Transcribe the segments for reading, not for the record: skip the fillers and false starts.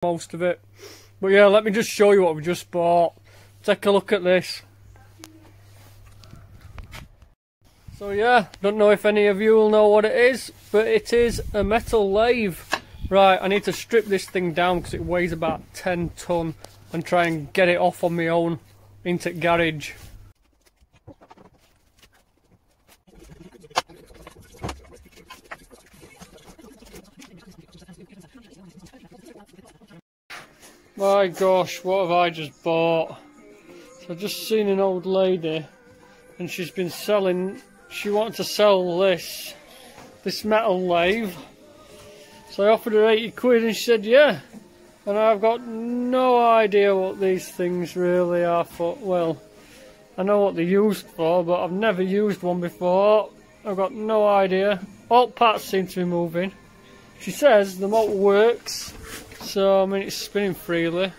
most of it. But yeah, let me just show you what we just bought. Take a look at this. So yeah, don't know if any of you will know what it is, but it is a metal lathe. Right, I need to strip this thing down because it weighs about 10 ton and try and get it off on my own into the garage. My gosh, what have I just bought? So I've just seen an old lady and she's been selling, she wanted to sell this metal lathe. So I offered her 80 quid and she said yeah. And I've got no idea what these things really are for. Well, I know what they're used for, but I've never used one before. I've got no idea. All parts seem to be moving. She says the motor works, so I mean it's spinning freely.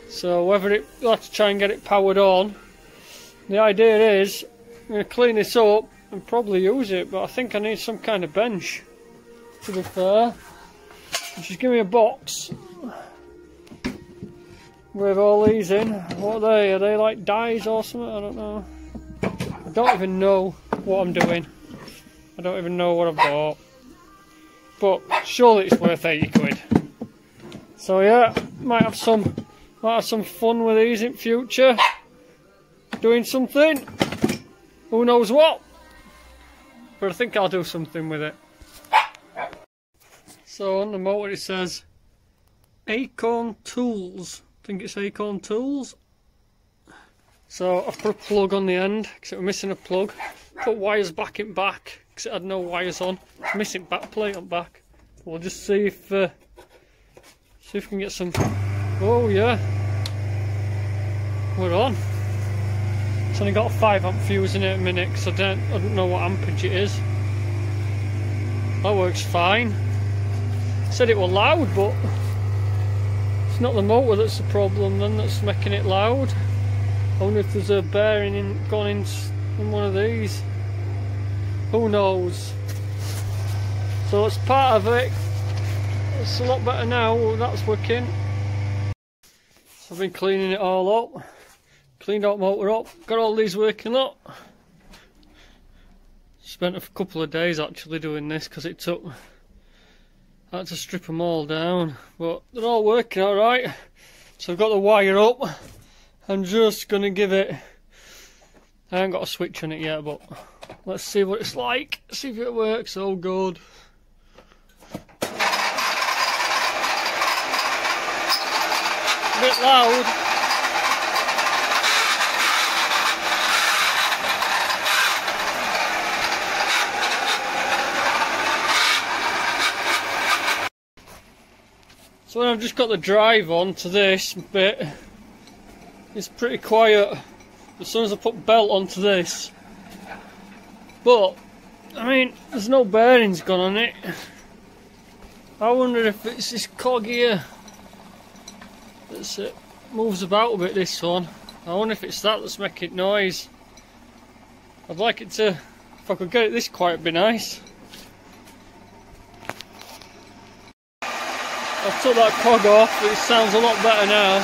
So whether I'll have to try and get it powered on. The idea is I'm going to clean this up and probably use it, but I think I need some kind of bench, to be fair. And she's given me a box with all these in. What are they? Are they like dies or something? I don't know. I don't even know what I'm doing. I don't even know what I've bought. But surely it's worth 80 quid. So yeah, might have some fun with these in future. Doing something. Who knows what? But I think I'll do something with it. So on the motor it says Acorntools. I think it's Acorntools. So I put a plug on the end because it was missing a plug. Put wires back in back because it had no wires on. Missing back plate on back. We'll just see if we can get some. Oh yeah, we're on. It's only got a 5 amp fuse in it a minute because I don't know what ampage it is. That works fine. Said it was loud, but it's not the motor that's the problem then that's making it loud. I wonder if there's a bearing gone in one of these. Who knows? So it's part of it. It's a lot better now. That's working. So I've been cleaning it all up. Cleaned out motor up. Got all these working up. Spent a couple of days actually doing this because it took. I had to strip them all down, but they're all working alright. So I've got the wire up. I'm just going to give it. I haven't got a switch on it yet, but let's see what it's like. See if it works. Oh good. A bit loud. So when I've just got the drive on to this bit, it's pretty quiet as soon as I put belt onto this. But, I mean, there's no bearings gone on it. I wonder if it's this cog here that moves about a bit, this one. I wonder if it's that's making noise. I'd like it to, if I could get it this quiet, it'd be nice. I took that cog off, it sounds a lot better now.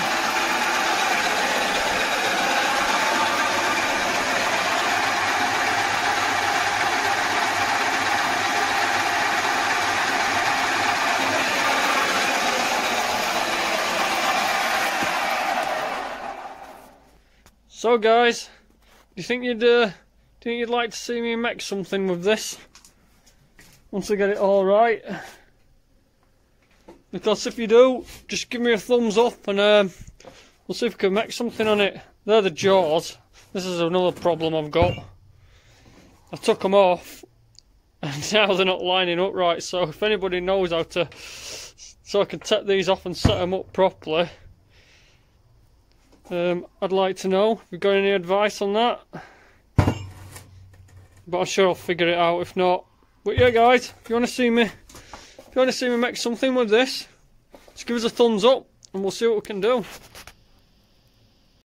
So guys, do you think you'd like to see me make something with this once I get it all right? Because if you do, just give me a thumbs up and we'll see if we can make something on it. They're the jaws. This is another problem I've got. I took them off and now they're not lining up right, so if anybody knows how to, so I can take these off and set them up properly, I'd like to know if you've got any advice on that. But I'm sure I'll figure it out if not. But yeah guys, if you want to see me make something with this, just give us a thumbs up and we'll see what we can do.